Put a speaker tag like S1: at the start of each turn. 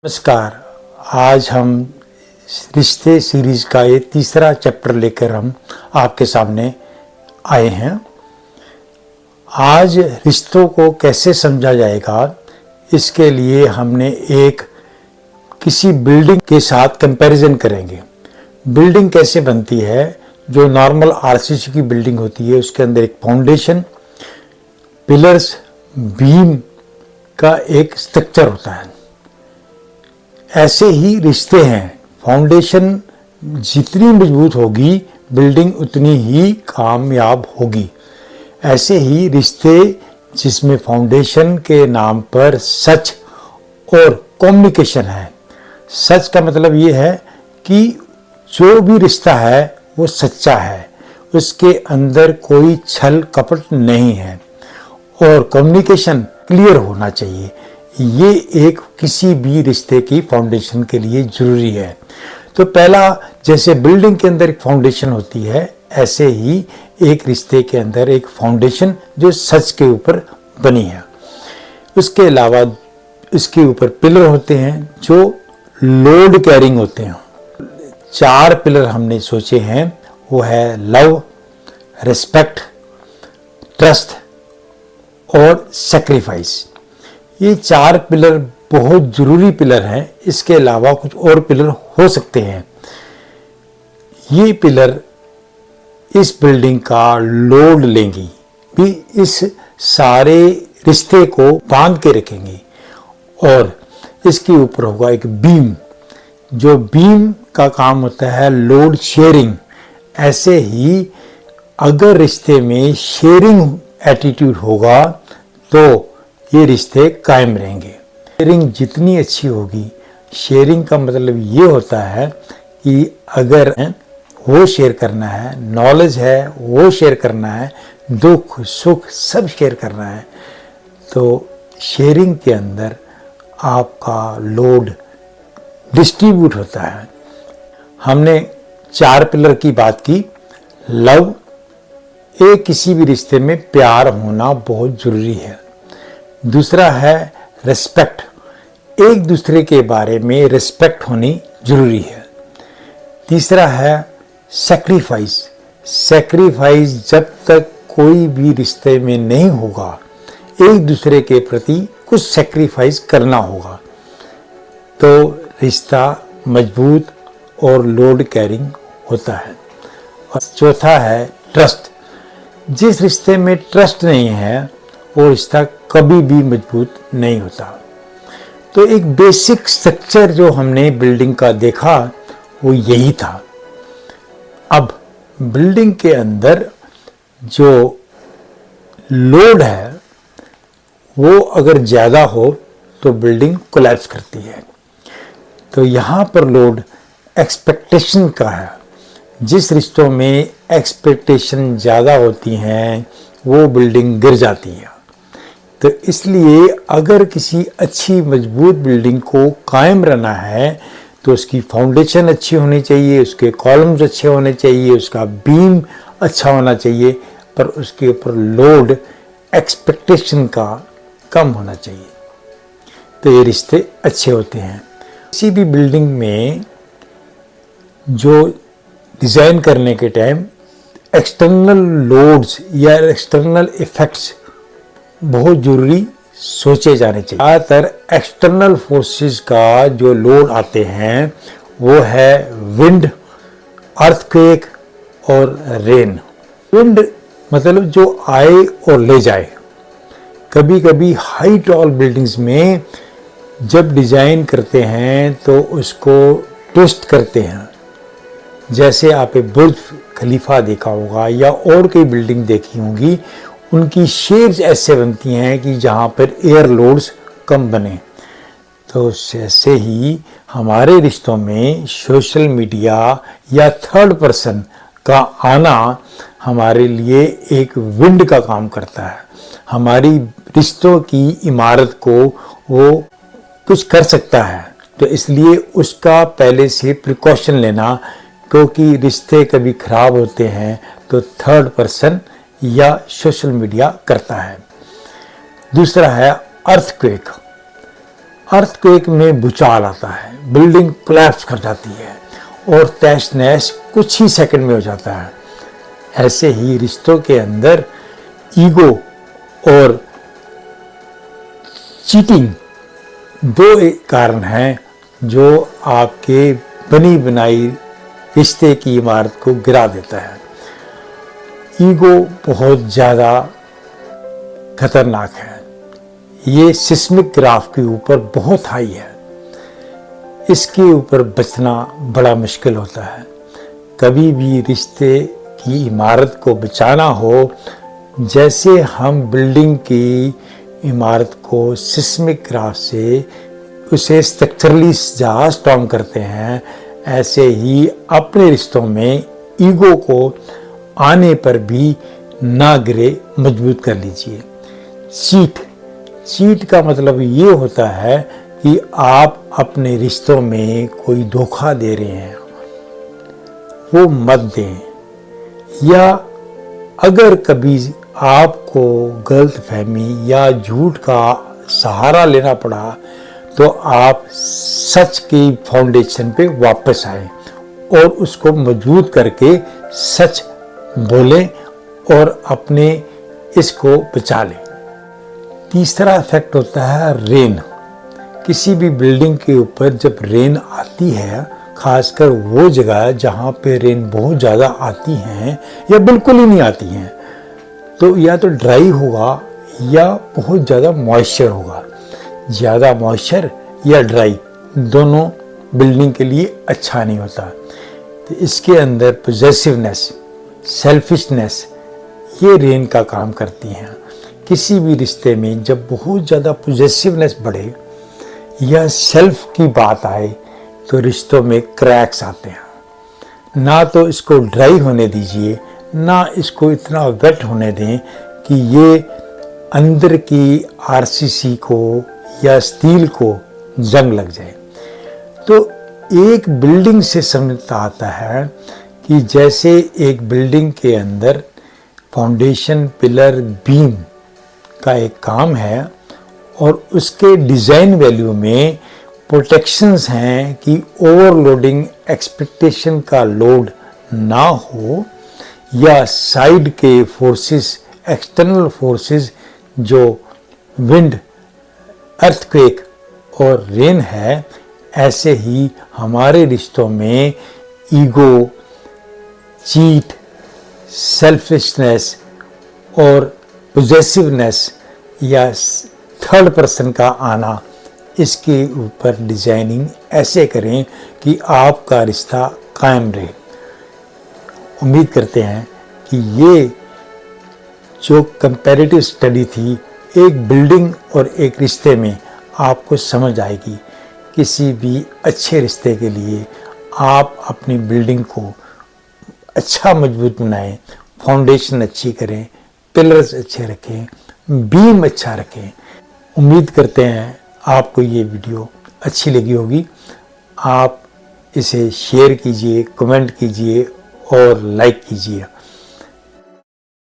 S1: नमस्कार। आज हम रिश्ते सीरीज का ये तीसरा चैप्टर लेकर हम आपके सामने आए हैं। आज रिश्तों को कैसे समझा जाएगा, इसके लिए हमने एक किसी बिल्डिंग के साथ कंपैरिजन करेंगे। बिल्डिंग कैसे बनती है? जो नॉर्मल आरसीसी की बिल्डिंग होती है उसके अंदर एक फाउंडेशन, पिलर्स, बीम का एक स्ट्रक्चर होता है। ऐसे ही रिश्ते हैं। फाउंडेशन जितनी मजबूत होगी बिल्डिंग उतनी ही कामयाब होगी। ऐसे ही रिश्ते जिसमें फाउंडेशन के नाम पर सच और कम्युनिकेशन है। सच का मतलब ये है कि जो भी रिश्ता है वो सच्चा है, उसके अंदर कोई छल कपट नहीं है, और कम्युनिकेशन क्लियर होना चाहिए। ये एक किसी भी रिश्ते की फाउंडेशन के लिए जरूरी है। तो पहला, जैसे बिल्डिंग के अंदर एक फाउंडेशन होती है, ऐसे ही एक रिश्ते के अंदर एक फाउंडेशन जो सच के ऊपर बनी है। उसके अलावा इसके ऊपर पिलर होते हैं जो लोड कैरिंग होते हैं। 4 पिलर हमने सोचे हैं, वो है लव, रिस्पेक्ट, ट्रस्ट और सैक्रिफाइस। ये 4 पिलर बहुत जरूरी पिलर हैं। इसके अलावा कुछ और पिलर हो सकते हैं। ये पिलर इस बिल्डिंग का लोड लेंगी, भी इस सारे रिश्ते को बांध के रखेंगी। और इसके ऊपर होगा एक बीम, जो बीम का काम होता है लोड शेयरिंग। ऐसे ही अगर रिश्ते में शेयरिंग एटीट्यूड होगा तो ये रिश्ते कायम रहेंगे। शेयरिंग जितनी अच्छी होगी, शेयरिंग का मतलब ये होता है कि अगर वो शेयर करना है, नॉलेज है वो शेयर करना है, दुख सुख सब शेयर करना है, तो शेयरिंग के अंदर आपका लोड डिस्ट्रीब्यूट होता है। हमने 4 पिलर की बात की। लव, एक किसी भी रिश्ते में प्यार होना बहुत जरूरी है। दूसरा है रिस्पेक्ट, एक दूसरे के बारे में रिस्पेक्ट होनी जरूरी है। तीसरा है सैक्रिफाइस, सैक्रिफाइस जब तक कोई भी रिश्ते में नहीं होगा, एक दूसरे के प्रति कुछ सैक्रिफाइस करना होगा, तो रिश्ता मजबूत और लोड कैरिंग होता है। और चौथा है ट्रस्ट, जिस रिश्ते में ट्रस्ट नहीं है वो रिश्ता कभी भी मजबूत नहीं होता। तो एक बेसिक स्ट्रक्चर जो हमने बिल्डिंग का देखा वो यही था। अब बिल्डिंग के अंदर जो लोड है वो अगर ज़्यादा हो तो बिल्डिंग कोलैप्स करती है। तो यहाँ पर लोड एक्सपेक्टेशन का है। जिस रिश्तों में एक्सपेक्टेशन ज़्यादा होती हैं वो बिल्डिंग गिर जाती है। तो इसलिए अगर किसी अच्छी मजबूत बिल्डिंग को कायम रहना है तो उसकी फाउंडेशन अच्छी होनी चाहिए, उसके कॉलम्स अच्छे होने चाहिए, उसका बीम अच्छा होना चाहिए, पर उसके ऊपर लोड एक्सपेक्टेशन का कम होना चाहिए। तो ये रिश्ते अच्छे होते हैं। किसी भी बिल्डिंग में जो डिज़ाइन करने के टाइम एक्सटर्नल लोड्स या एक्सटर्नल इफेक्ट्स बहुत जरूरी सोचे जाने चाहिए। ज़्यादातर एक्सटर्नल फोर्सेस का जो लोड आते हैं वो है विंड, अर्थक्वेक और रेन। विंड मतलब जो आए और ले जाए। कभी कभी हाई टॉल बिल्डिंग्स में जब डिज़ाइन करते हैं तो उसको ट्विस्ट करते हैं। जैसे आपने बुर्ज खलीफा देखा होगा या और कई बिल्डिंग देखी होंगी, उनकी शेप्स ऐसे बनती हैं कि जहाँ पर एयर लोड्स कम बने। तो ऐसे ही हमारे रिश्तों में सोशल मीडिया या थर्ड पर्सन का आना हमारे लिए एक विंड का काम करता है। हमारी रिश्तों की इमारत को वो कुछ कर सकता है, तो इसलिए उसका पहले से प्रिकॉशन लेना, क्योंकि रिश्ते कभी खराब होते हैं तो थर्ड पर्सन या सोशल मीडिया करता है। दूसरा है अर्थक्वेक। अर्थक्वेक में भूचाल आता है, बिल्डिंग कोलैप्स कर जाती है और तहस नहस कुछ ही सेकंड में हो जाता है। ऐसे ही रिश्तों के अंदर ईगो और चीटिंग दो एक कारण हैं जो आपके बनी बनाई रिश्ते की इमारत को गिरा देता है। ईगो बहुत ज़्यादा खतरनाक है, ये सिस्मिक ग्राफ के ऊपर बहुत हाई है, इसके ऊपर बचना बड़ा मुश्किल होता है। कभी भी रिश्ते की इमारत को बचाना हो, जैसे हम बिल्डिंग की इमारत को सिस्मिक ग्राफ से उसे स्ट्रक्चरली जहाँ स्ट्रॉन्ग करते हैं, ऐसे ही अपने रिश्तों में ईगो को आने पर भी ना गिरे, मजबूत कर लीजिए। चीट का मतलब ये होता है कि आप अपने रिश्तों में कोई धोखा दे रहे हैं, वो मत दें। या अगर कभी आपको गलतफहमी या झूठ का सहारा लेना पड़ा तो आप सच की फाउंडेशन पे वापस आए और उसको मजबूत करके सच बोलें और अपने इसको बचा लें। तीसरा इफेक्ट होता है रेन। किसी भी बिल्डिंग के ऊपर जब रेन आती है, खासकर वो जगह जहाँ पे रेन बहुत ज़्यादा आती हैं या बिल्कुल ही नहीं आती हैं, तो या तो ड्राई होगा या बहुत ज़्यादा मॉइस्चर होगा। ज़्यादा मॉइस्चर या ड्राई दोनों बिल्डिंग के लिए अच्छा नहीं होता। तो इसके अंदर पॉजेसिवनेस, सेल्फिशनेस ये रेन का काम करती हैं। किसी भी रिश्ते में जब बहुत ज़्यादा पॉजेसिवनेस बढ़े या सेल्फ की बात आए तो रिश्तों में क्रैक्स आते हैं। ना तो इसको ड्राई होने दीजिए, ना इसको इतना वेट होने दें कि ये अंदर की आरसीसी को या स्टील को जंग लग जाए। तो एक बिल्डिंग से समझ आता है कि जैसे एक बिल्डिंग के अंदर फाउंडेशन, पिलर, बीम का एक काम है और उसके डिज़ाइन वैल्यू में प्रोटेक्शंस हैं कि ओवरलोडिंग एक्सपेक्टेशन का लोड ना हो या साइड के फोर्सेस, एक्सटर्नल फोर्सेस जो विंड, अर्थक्वेक और रेन है, ऐसे ही हमारे रिश्तों में ईगो, चीट, सेल्फिशनेस और पॉजेसिवनेस या थर्ड पर्सन का आना, इसके ऊपर डिजाइनिंग ऐसे करें कि आपका रिश्ता कायम रहे। उम्मीद करते हैं कि ये जो कंपैरेटिव स्टडी थी एक बिल्डिंग और एक रिश्ते में आपको समझ आएगी। किसी भी अच्छे रिश्ते के लिए आप अपनी बिल्डिंग को अच्छा मजबूत बनाएं, फाउंडेशन अच्छी करें, पिलर्स अच्छे रखें, बीम अच्छा रखें। उम्मीद करते हैं आपको ये वीडियो अच्छी लगी होगी। आप इसे शेयर कीजिए, कमेंट कीजिए और लाइक कीजिए।